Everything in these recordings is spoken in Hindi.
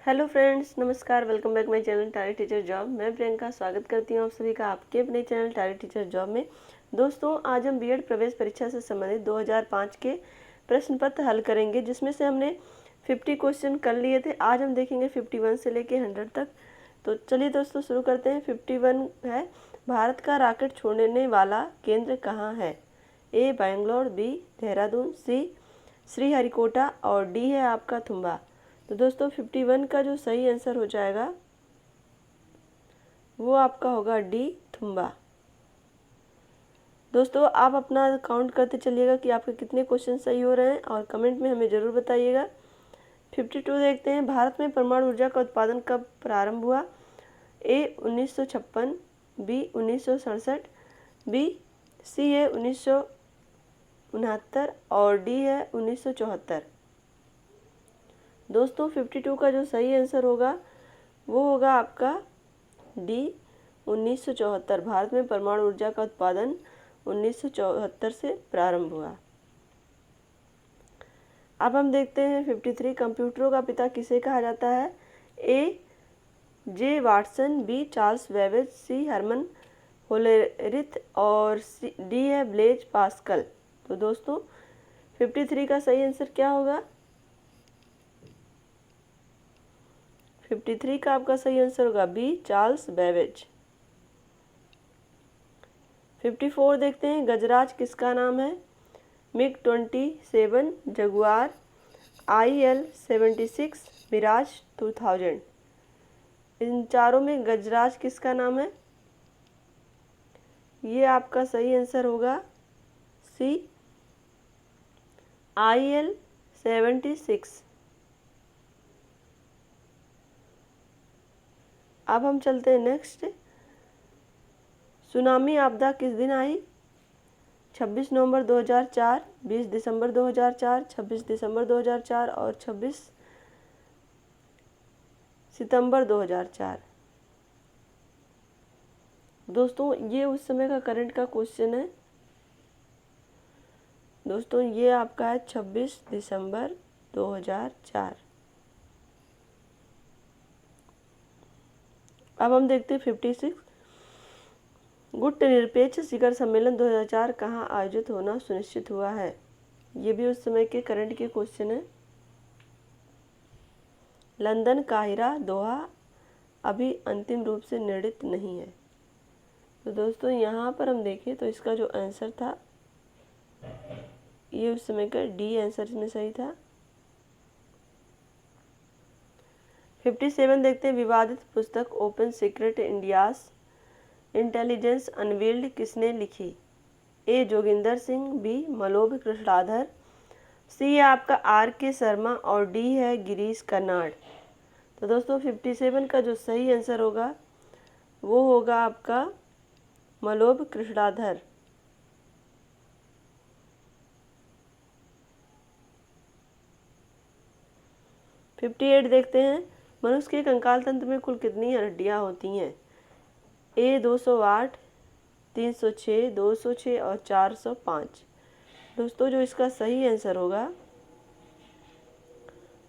हेलो फ्रेंड्स, नमस्कार। Welcome back my channel tally teacher job. मैं प्रियंका स्वागत करती हूँ आप सभी का आपके अपने चैनल टैली टीचर जॉब में। दोस्तों, आज हम बीएड प्रवेश परीक्षा से संबंधित 2005 के प्रश्न पत्र हल करेंगे, जिसमें से हमने 50 क्वेश्चन कर लिए थे। आज हम देखेंगे 51 से लेके 100 तक। तो चलिए दोस्तों शुरू करते हैं। 51 है, भारत का रॉकेट छोड़ने वाला केंद्र कहाँ है? ए बैंगलोर, बी देहरादून, सी श्रीहरिकोटा और डी है आपका थुम्बा। तो दोस्तों 51 का जो सही आंसर हो जाएगा वो आपका होगा डी थुम्बा। दोस्तों आप अपना काउंट करते चलिएगा कि आपके कितने क्वेश्चन सही हो रहे हैं और कमेंट में हमें ज़रूर बताइएगा। 52 देखते हैं, भारत में परमाणु ऊर्जा का उत्पादन कब प्रारंभ हुआ? ए 1956, बी 1967, बी सी है 1969 और डी है 1974। दोस्तों 52 का जो सही आंसर होगा वो होगा आपका डी 1974। भारत में परमाणु ऊर्जा का उत्पादन 1974 से प्रारंभ हुआ। अब हम देखते हैं 53, कंप्यूटरों का पिता किसे कहा जाता है? ए जे वाटसन, बी चार्ल्स बेबेज, सी हरमन होलेरिथ और डी है ब्लेज पास्कल। तो दोस्तों 53 का सही आंसर क्या होगा? 53 का आपका सही आंसर होगा बी चार्ल्स बेबेज। 54 देखते हैं, गजराज किसका नाम है? MiG 27, Jaguar, IL-76, Miraj 2000। इन चारों में गजराज किसका नाम है? ये आपका सही आंसर होगा सी IL-76। अब हम चलते हैं नेक्स्ट। सुनामी आपदा किस दिन आई? 26 नवंबर 2004, 20 दिसंबर 2004, 26 दिसंबर 2004 और 26 सितंबर 2004। दोस्तों ये उस समय का करंट का क्वेश्चन है। दोस्तों ये आपका है 26 दिसंबर 2004। अब हम देखते हैं 56, गुट निरपेक्ष शिखर सम्मेलन 2004 कहाँ आयोजित होना सुनिश्चित हुआ है? ये भी उस समय के करंट के क्वेश्चन है। लंदन, काहिरा, दोहा अभी अंतिम रूप से निर्णित नहीं है। तो दोस्तों यहाँ पर हम देखें तो इसका जो आंसर था ये उस समय का डी आंसर में सही था। 57 देखते हैं, विवादित पुस्तक open secret India's intelligence unveiled किसने लिखी? ए जोगिंदर सिंह, बी मलोभ कृष्णाधर, सी है आपका RK शर्मा और डी है गिरीश कर्नाड। तो दोस्तों 57 का जो सही आंसर होगा वो होगा आपका मलोभ कृष्णाधर। 58 देखते हैं, मनुष्य के कंकाल तंत्र में कुल कितनी हड्डियां होती हैं? ए 208, 306, 206 और 405। दोस्तों जो इसका सही आंसर होगा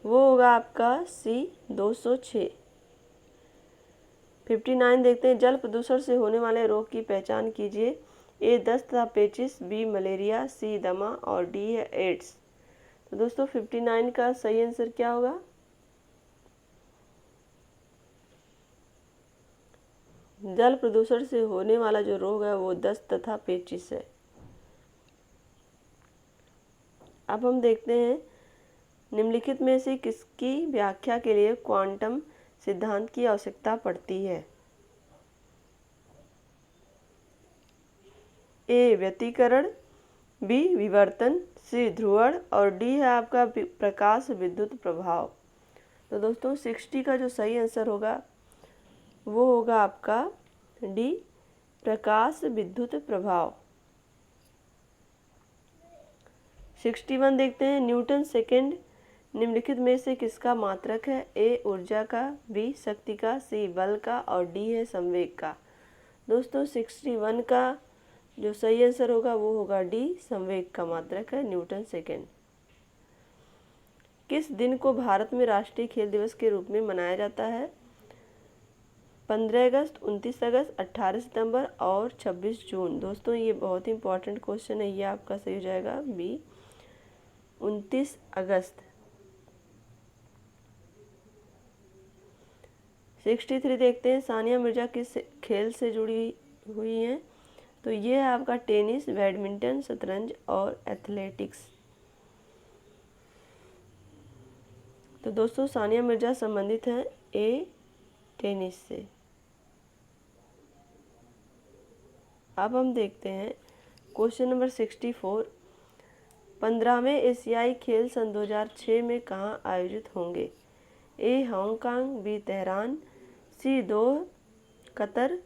वो होगा आपका सी 206। 59 देखते हैं, जल प्रदूषण से होने वाले रोग की पहचान कीजिए। ए दस्त तथा पेचिश, बी मलेरिया, सी दमा और डी है एड्स। तो दोस्तों 59 का सही आंसर क्या होगा? जल प्रदूषण से होने वाला जो रोग है वो दस्त तथा पेचिश है। अब हम देखते हैं, निम्नलिखित में से किसकी व्याख्या के लिए क्वांटम सिद्धांत की आवश्यकता पड़ती है? ए व्यतिकरण, बी विवर्तन, सी ध्रुवण और डी है आपका प्रकाश विद्युत प्रभाव। तो दोस्तों 60 का जो सही आंसर होगा वो होगा आपका डी प्रकाश विद्युत प्रभाव। 61 देखते हैं, न्यूटन सेकंड निम्नलिखित में से किसका मात्रक है? ए ऊर्जा का, बी शक्ति का, सी बल का और डी है संवेग का। दोस्तों 61 का जो सही आंसर होगा वो होगा डी संवेग का मात्रक है न्यूटन सेकंड। किस दिन को भारत में राष्ट्रीय खेल दिवस के रूप में मनाया जाता है? 15 अगस्त, 29 अगस्त, 18 सितंबर और 26 जून। दोस्तों ये बहुत ही इंपॉर्टेंट क्वेश्चन है, ये आपका सही हो जाएगा बी, 29 अगस्त। 63 देखते हैं, सानिया मिर्जा किस खेल से जुड़ी हुई हैं? तो ये है आपका टेनिस, बैडमिंटन, शतरंज और एथलेटिक्स। तो दोस्तों सानिया मिर्जा संबंधित हैं ए, टेनिस से। अब हम देखते हैं क्वेश्चन नंबर 64। 15वें एशियाई खेल सन 2006 में कहाँ आयोजित होंगे? ए, हांगकांग, बी, तेहरान, सी, दोहा, कतर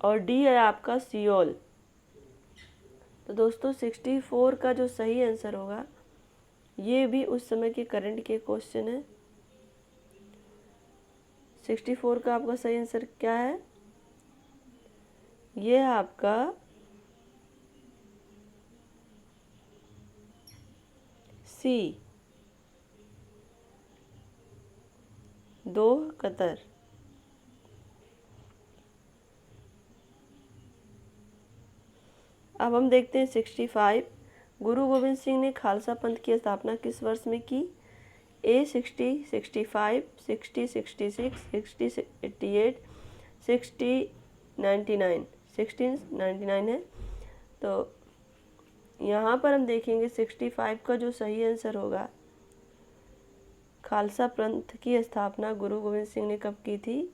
और डी है आपका सियोल। तो दोस्तों 64 का जो सही आंसर होगा, ये भी उस समय के करंट के क्वेश्चन है। 64 का आपका सही आंसर क्या है? ये है आपका सी, दोहा, कतर। अब हम देखते हैं 65। गुरु गोविंद सिंह ने खालसा पंथ की स्थापना किस वर्ष में की? ए, 60, 65, 60, 66, 60, 88, 60, 99। 1699 है। तो यहाँ पर हम देखेंगे 65 का जो सही आंसर होगा, खालसा पंथ की स्थापना गुरु गोविंद सिंह ने कब की थी?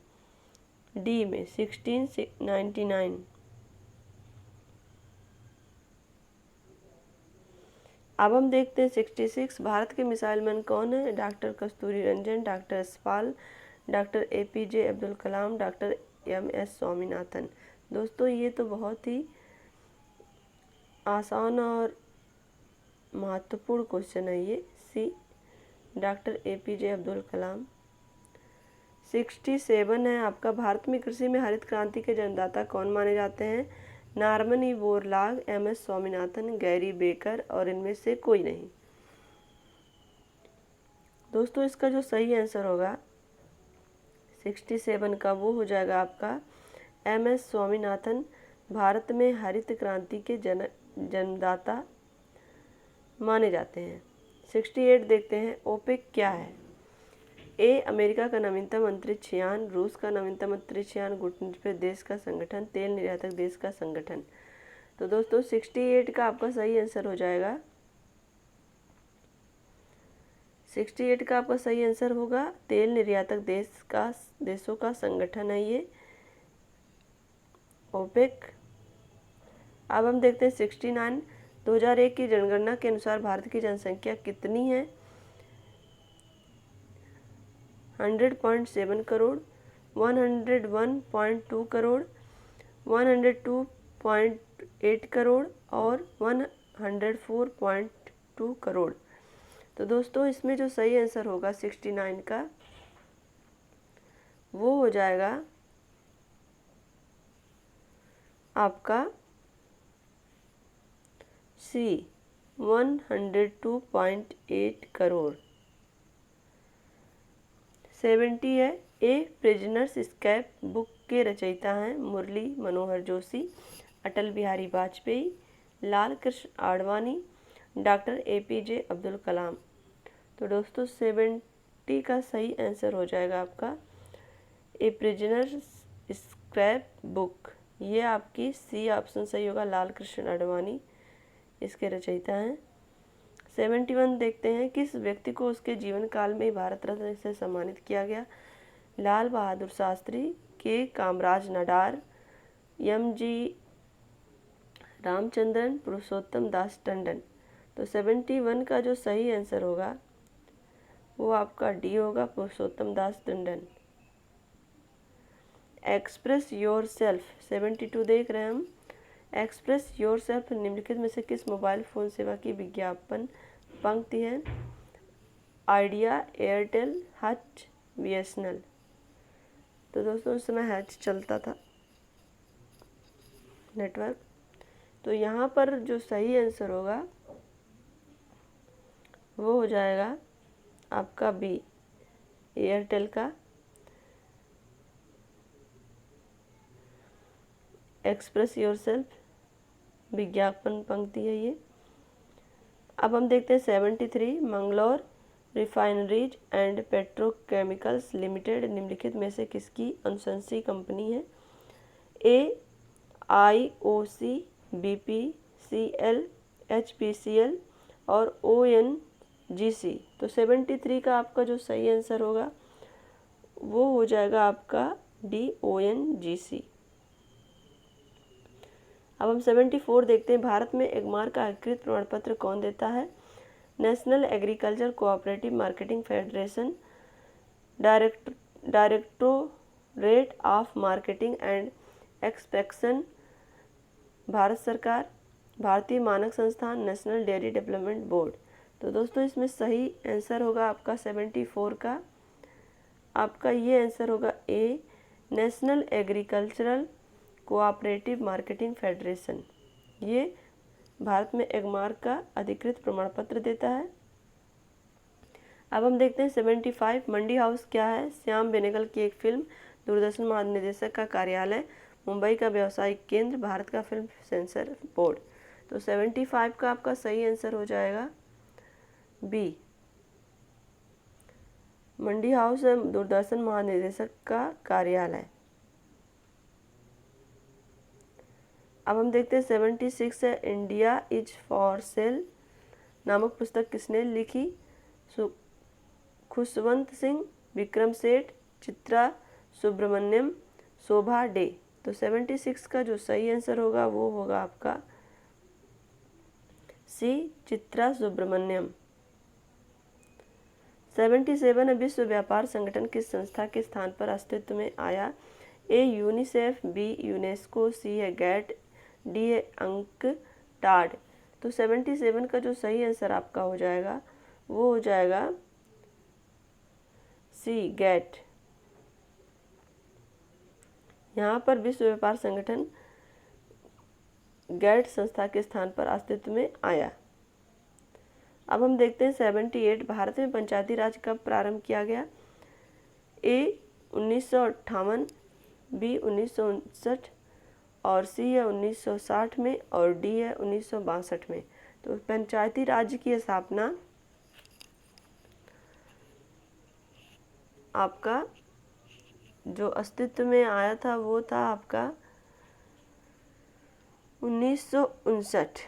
डी में 1699। अब हम देखते हैं 66। भारत के मिसाइल मैन कौन है? Doctor Kasturi Rangan, doctor Yashpal, doctor APJ Abdul Kalam, doctor MS Swaminathan. दोस्तों ये तो बहुत ही आसान और महत्वपूर्ण क्वेश्चन है, ये सी, डॉक्टर APJ अब्दुल कलाम। 67 है आपका, भारत में कृषि में हरित क्रांति के जन्मदाता कौन माने जाते हैं? Norman E Borlaug, MS Swaminathan, Gary baker और इनमें से कोई नहीं। दोस्तों इसका जो सही आंसर होगा 67 का, वो हो जाएगा आपका MS स्वामीनाथन। भारत में हरित क्रांति के जन्मदाता माने जाते हैं। 68 देखते हैं, ओपेक क्या है? ए, अमेरिका का नवीनतम अंतरिक्ष यान, रूस का नवीनतम अंतरिक्ष यान, गुटनिरपेक्ष देश का संगठन, तेल निर्यातक देश का संगठन। तो दोस्तों 68 का आपका सही आंसर हो जाएगा, 68 का आपका सही आंसर होगा तेल निर्यातक देशों का संगठन है ये, ओपेक। अब हम देखते हैं 69। 2001 की जनगणना के अनुसार भारत की जनसंख्या कितनी है? 100.7 करोड़, 101.2 करोड़, 102.8 करोड़ और 104.2 करोड़। तो दोस्तों इसमें जो सही आंसर होगा 69 का, वो हो जाएगा आपका सी, 102.8 करोड़। 70 है, ए, प्रिजनर्स स्कैप बुक के रचयिता हैं मुरली मनोहर जोशी, अटल बिहारी वाजपेयी, लाल कृष्ण आडवाणी, डॉक्टर APJ अब्दुल कलाम। तो दोस्तों 70 का सही आंसर हो जाएगा आपका ए, प्रिजनर्स स्क्रैप बुक। ये आपकी सी ऑप्शन सही होगा, लाल कृष्ण आडवाणी इसके रचयिता हैं। 71 देखते हैं, किस व्यक्ति को उसके जीवन काल में भारत रत्न से सम्मानित किया गया? लाल बहादुर शास्त्री, के, कामराज नाडार, MG रामचंद्रन, पुरुषोत्तम दास टंडन। तो 71 का जो सही आंसर होगा वो आपका डी होगा, पुरुषोत्तम Das Tandon. Express your self 72 देख रहे हैं हम। एक्सप्रेस योर सेल्फ निम्नलिखित में से किस मोबाइल फ़ोन सेवा की विज्ञापन पंक्ति है? Idea, Airtel, Hutch, BSNL। तो दोस्तों उस समय हच चलता था नेटवर्क। तो यहाँ पर जो सही आंसर होगा वो हो जाएगा आपका बी, एयरटेल का। एक्सप्रेस योरसेल्फ, विज्ञापन पंक्ति है ये। अब हम देखते हैं 73, Mangalore refineries and petrochemicals limited निम्नलिखित में से किसकी अनुशंसी कंपनी है? ए IOC, BPCL, HPCL और ONGC। तो 73 का आपका जो सही आंसर होगा वो हो जाएगा आपका डी, ONGC। अब हम 74 देखते हैं, भारत में एगमार का अधिकृत प्रमाण पत्र कौन देता है? National agriculture cooperative Marketing federation, directorate of marketing and expectation, Bharat सरकार, भारतीय मानक संस्थान, नेशनल डेयरी डेवलपमेंट बोर्ड। तो दोस्तों इसमें सही आंसर होगा आपका 74 का, आपका ये आंसर होगा ए, नेशनल एग्रीकल्चरल कोऑपरेटिव मार्केटिंग फेडरेशन। ये भारत में एगमार का अधिकृत प्रमाण पत्र देता है। अब हम देखते हैं 75, मंडी हाउस क्या है? श्याम बेनेगल की एक फिल्म, दूरदर्शन महानिदेशक का कार्यालय, मुंबई का व्यावसायिक केंद्र, भारत का फिल्म सेंसर बोर्ड। तो 75 का आपका सही आंसर हो जाएगा बी, मंडी हाउस है दूरदर्शन महानिदेशक का कार्यालय। अब हम देखते हैं 76 है, इंडिया इज फॉर सेल नामक पुस्तक किसने लिखी? खुशवंत सिंह, विक्रम सेठ, चित्रा सुब्रमण्यम, शोभा डे। तो 76 का जो सही आंसर होगा वो होगा आपका सी, चित्रा सुब्रमण्यम। 77 है, विश्व व्यापार संगठन किस संस्था के स्थान पर अस्तित्व में आया? ए यूनिसेफ, बी यूनेस्को, सी है गैट, डी है अंकटाड। तो 77 का जो सही आंसर आपका हो जाएगा वो हो जाएगा सी, गैट। यहाँ पर विश्व व्यापार संगठन गैट संस्था के स्थान पर अस्तित्व में आया। अब हम देखते हैं 78, भारत में पंचायती राज कब प्रारंभ किया गया? ए 1958, बी 1959 और सी है 1960 में और डी है 1962 में। तो पंचायती राज की स्थापना आपका जो अस्तित्व में आया था वो था आपका 1959।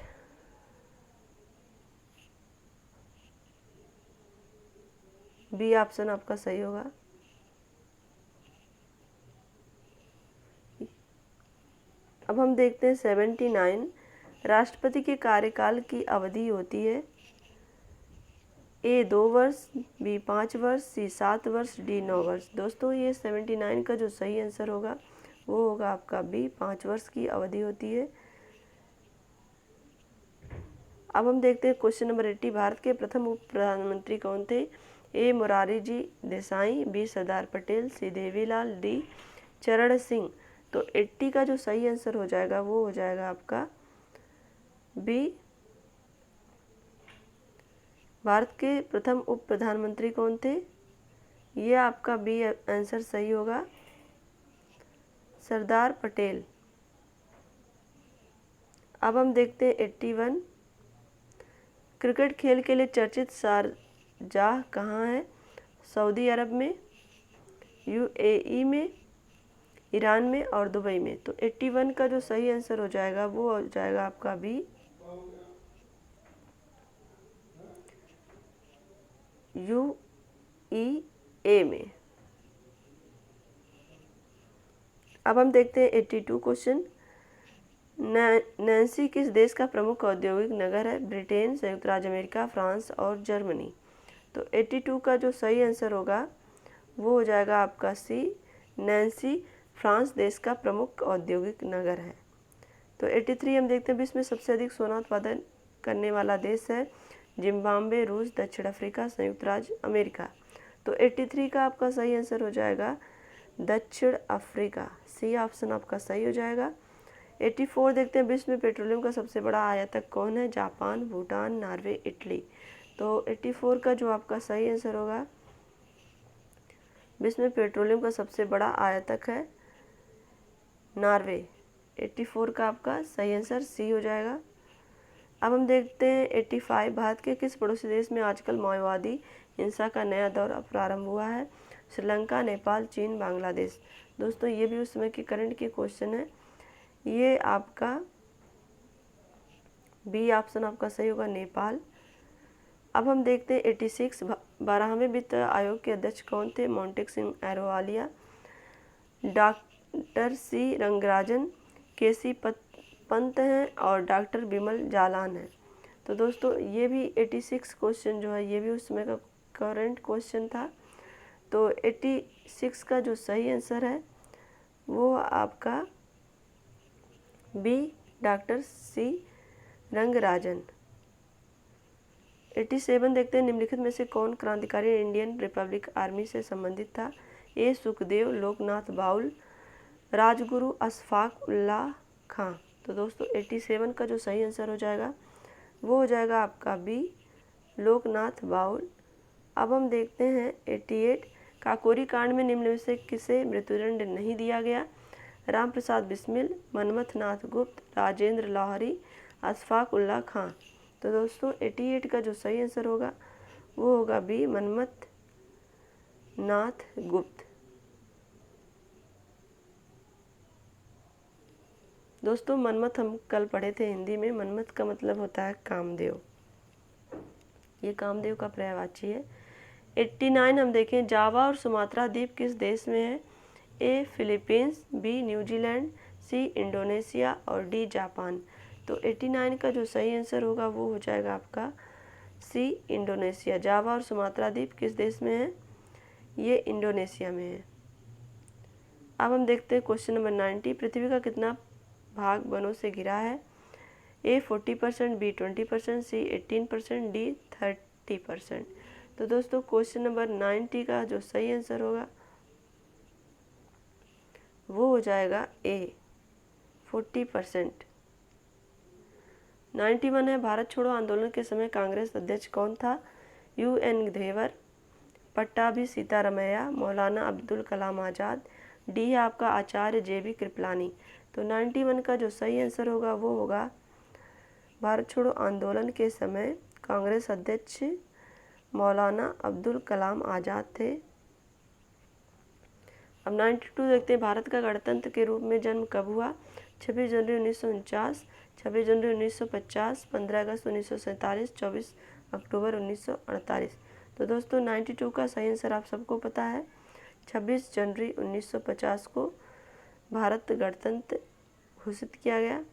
बी ऑप्शन आपका सही होगा। अब हम देखते हैं 79, राष्ट्रपति के कार्यकाल की अवधि होती है ए 2 वर्ष, बी 5 वर्ष, सी 7 वर्ष, डी 9 वर्ष। दोस्तों ये 79 का जो सही आंसर होगा वो होगा आपका बी, 5 वर्ष की अवधि होती है। अब हम देखते हैं क्वेश्चन नंबर 80, भारत के प्रथम उप प्रधानमंत्री कौन थे? ए मोरारजी जी देसाई, बी सरदार पटेल, सी देवीलाल, डी चरण सिंह। तो 80 का जो सही आंसर हो जाएगा वो हो जाएगा आपका बी, भारत के प्रथम उप प्रधानमंत्री कौन थे? ये आपका बी आंसर सही होगा, सरदार पटेल। अब हम देखते हैं 81, क्रिकेट खेल के लिए चर्चित शारजाह कहाँ है? सऊदी अरब में, UAE में, ईरान में और दुबई में। तो 81 का जो सही आंसर हो जाएगा वो हो जाएगा आपका बी, UAE में। अब हम देखते हैं 82 क्वेश्चन, नैन्सी किस देश का प्रमुख औद्योगिक नगर है? ब्रिटेन, संयुक्त राज्य अमेरिका, फ्रांस और जर्मनी। तो 82 का जो सही आंसर होगा वो हो जाएगा आपका सी, नैन्सी फ्रांस देश का प्रमुख औद्योगिक नगर है। तो 83 हम देखते हैं, विश्व में सबसे अधिक सोना उत्पादन करने वाला देश है जिम्बाब्वे, रूस, दक्षिण अफ्रीका, संयुक्त राज्य अमेरिका। तो 83 का आपका सही आंसर हो जाएगा दक्षिण अफ्रीका, सी ऑप्शन आपका सही हो जाएगा। 84 देखते हैं, विश्व में पेट्रोलियम का सबसे बड़ा आयातक कौन है? Japan, Bhutan, Norway, Italy. तो 84 का जो आपका सही आंसर होगा, विश्व में पेट्रोलियम का सबसे बड़ा आयातक है नॉर्वे। 84 का आपका सही आंसर सी हो जाएगा। अब हम देखते हैं 85, भारत के किस पड़ोसी देश में आजकल माओवादी हिंसा का नया दौर प्रारंभ हुआ है? श्रीलंका, नेपाल, चीन, बांग्लादेश। दोस्तों ये भी उस समय के करंट के क्वेश्चन है। ये आपका बी ऑप्शन आपका सही होगा, नेपाल। अब हम देखते हैं 86, 12वें वित्त आयोग के अध्यक्ष कौन थे? मोंटेक सिंह अहलूवालिया, डॉक्टर सी रंगराजन, केसी पंत हैं और डॉक्टर बिमल जालान है। तो दोस्तों ये भी 86 क्वेश्चन जो है ये भी उस समय का करंट क्वेश्चन था। तो 86 का जो सही आंसर है वो आपका बी, डॉक्टर सी रंगराजन। 87 देखते हैं, निम्नलिखित में से कौन क्रांतिकारी इंडियन रिपब्लिक आर्मी से संबंधित था? ए सुखदेव, लोकनाथ बाउल, राजगुरु अशफाक उल्लाह खां। तो दोस्तों 87 का जो सही आंसर हो जाएगा वो हो जाएगा आपका बी, लोकनाथ बाउल। अब हम देखते हैं 88, काकोरी कांड में निम्न में से किसे मृत्युदंड नहीं दिया गया? राम प्रसाद बिस्मिल, मनमथ नाथ गुप्त, राजेंद्र लाहौरी, अशफाक उल्लाह खां। तो दोस्तों 88 का जो सही आंसर होगा वो होगा बी, मनमथ नाथ गुप्त। दोस्तों मनमथ हम कल पढ़े थे हिंदी में, मनमथ का मतलब होता है कामदेव, ये कामदेव का पर्यायवाची है। 89 हम देखें, जावा और सुमात्रा द्वीप किस देश में है? A Philippines, B New Zealand, C Indonesia और डी जापान। तो 89 का जो सही आंसर होगा वो हो जाएगा आपका सी, इंडोनेशिया। जावा और सुमात्रा द्वीप किस देश में है? ये इंडोनेशिया में है। अब हम देखते हैं क्वेश्चन नंबर 90, पृथ्वी का कितना भाग वनों से घिरा है? ए 40%, बी 20%, सी 18%, डी 30%। तो दोस्तों क्वेश्चन नंबर 90 का जो सही आंसर होगा वो हो जाएगा ए, 40%। 91 है, भारत छोड़ो आंदोलन के समय कांग्रेस अध्यक्ष कौन था? UN घेवर, पट्टाभी सीतारमैया, मौलाना अब्दुल कलाम आज़ाद, डी है आपका आचार्य JB कृपलानी। तो 91 का जो सही आंसर होगा वो होगा भारत छोड़ो आंदोलन के समय कांग्रेस अध्यक्ष मौलाना अब्दुल कलाम आज़ाद थे। अब 92 देखते हैं, भारत का गणतंत्र के रूप में जन्म कब हुआ? 26 जनवरी 1949, 26 जनवरी 1950, 15 अगस्त 1947, 24 अक्टूबर 1948। तो दोस्तों 92 का सही आंसर आप सबको पता है, 26 जनवरी 1950 को भारत गणतंत्र घोषित किया गया।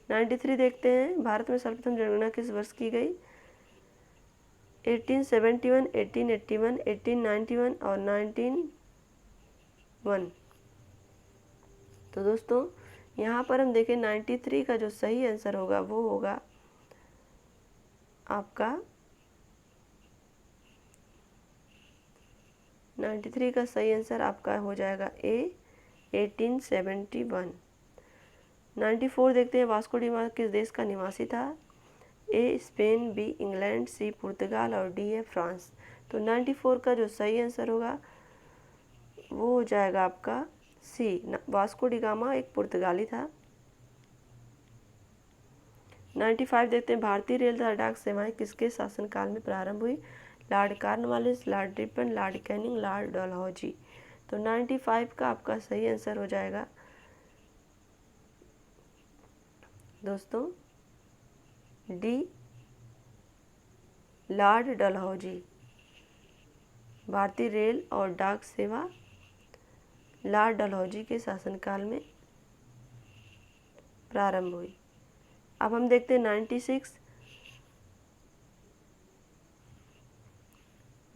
93 देखते हैं, भारत में सर्वप्रथम जनगणना किस वर्ष की गई? 1871, 1881, 1891 और 1901। तो दोस्तों यहाँ पर हम देखें 93 का जो सही आंसर होगा वो होगा आपका 93 का सही आंसर आपका हो जाएगा ए, 1871। 94 देखते हैं, वास्को डी गामा किस देश का निवासी था? ए स्पेन, बी इंग्लैंड, सी पुर्तगाल और डी है फ्रांस। तो 94 का जो सही आंसर होगा वो हो जाएगा आपका सी, वास्को डी गामा एक पुर्तगाली था। 95 देखते हैं, भारतीय रेल तथा डाक सेवाएं किसके शासनकाल में प्रारंभ हुई? Lord Cornwallis, Lord Ripon, Lord Canning, Lord Dalhousie. तो 95 का आपका सही आंसर हो जाएगा दोस्तों डी, लॉर्ड डलहौजी। भारतीय रेल और डाक सेवा लॉर्ड डलहौजी के शासनकाल में प्रारंभ हुई। अब हम देखते हैं 96,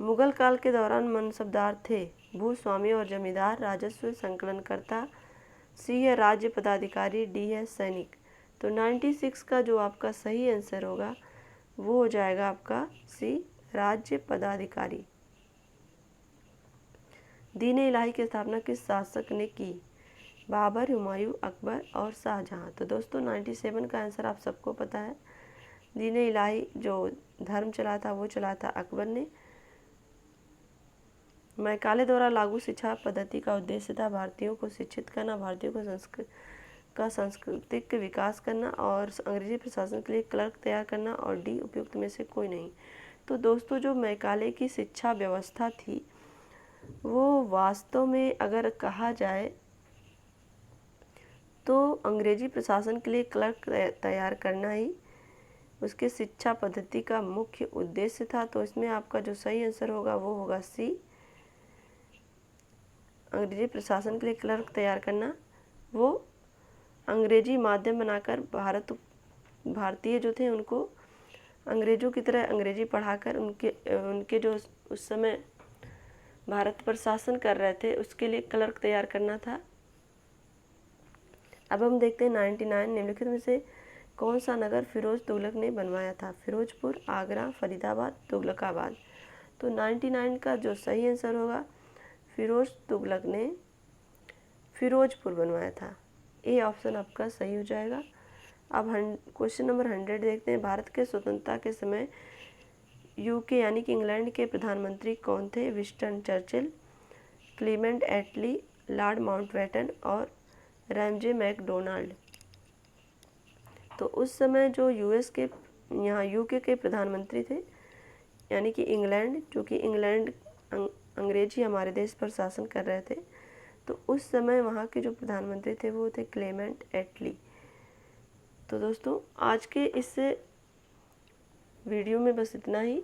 मुगल काल के दौरान मनसबदार थे? भूस्वामी और जमींदार, राजस्व संकलनकर्ता, सी है राज्य पदाधिकारी, डी है सैनिक। तो 96 का जो आपका सही आंसर होगा वो हो जाएगा आपका सी, राज्य पदाधिकारी। दीन इलाही की स्थापना किस शासक ने की? बाबर, हुमायूं, अकबर और शाहजहां। तो दोस्तों 97 का आंसर आप सबको पता है, दीन इलाही जो धर्म चला था वो चला था अकबर ने। मैकाले द्वारा लागू शिक्षा पद्धति का उद्देश्य था भारतीयों को शिक्षित करना, भारतीयों को सांस्कृतिक विकास करना और अंग्रेजी प्रशासन के लिए क्लर्क तैयार करना। और डी उपयुक्त में से कोई नहीं। तो दोस्तों जो मैकाले की शिक्षा व्यवस्था थी वो वास्तव में अगर कहा जाए तो अंग्रेजी प्रशासन के लिए क्लर्क तैयार करना ही उसके शिक्षा पद्धति का मुख्य उद्देश्य था। तो इसमें आपका जो सही आंसर होगा वो होगा सी, अंग्रेजी प्रशासन के लिए क्लर्क तैयार करना। वो अंग्रेजी माध्यम बनाकर भारतीय जो थे उनको अंग्रेजों की तरह अंग्रेजी पढ़ाकर उनके जो उस समय भारत पर शासन कर रहे थे उसके लिए क्लर्क तैयार करना था। अब हम देखते हैं 99 निम्नलिखित में से कौन सा नगर फिरोज तुगलक ने बनवाया था? फिरोजपुर, आगरा, फरीदाबाद, तुगलकाबाद। तो 99 का जो सही आंसर होगा फिरोज तुगलक ने फिरोजपुर बनवाया था। ए ऑप्शन आपका सही हो जाएगा। अब क्वेश्चन नंबर 100 देखते हैं। भारत के स्वतंत्रता के समय यूके यानी कि इंग्लैंड के प्रधानमंत्री कौन थे? विंस्टन चर्चिल, क्लीमेंट एटली, लॉर्ड माउंटबेटन और रैमजे मैकडोनाल्ड। तो उस समय जो यूके के प्रधानमंत्री थे यानी कि इंग्लैंड, जो कि इंग्लैंड अंग्रेज ही हमारे देश पर शासन कर रहे थे, तो उस समय वहाँ के जो प्रधानमंत्री थे वो थे क्लेमेंट एटली। तो दोस्तों आज के इस वीडियो में बस इतना ही।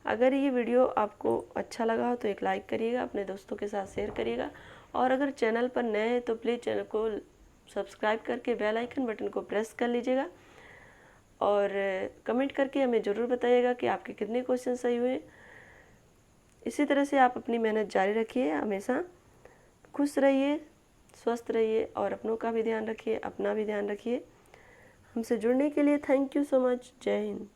अगर ये वीडियो आपको अच्छा लगा हो तो एक लाइक करिएगा, अपने दोस्तों के साथ शेयर करिएगा और अगर चैनल पर नए हैं तो प्लीज़ चैनल को सब्सक्राइब करके बेल आइकन बटन को प्रेस कर लीजिएगा और कमेंट करके हमें ज़रूर बताइएगा कि आपके कितने क्वेश्चन सही हुए। इसी तरह से आप अपनी मेहनत जारी रखिए, हमेशा खुश रहिए, स्वस्थ रहिए और अपनों का भी ध्यान रखिए, अपना भी ध्यान रखिए। हमसे जुड़ने के लिए थैंक यू सो मच। जय हिंद।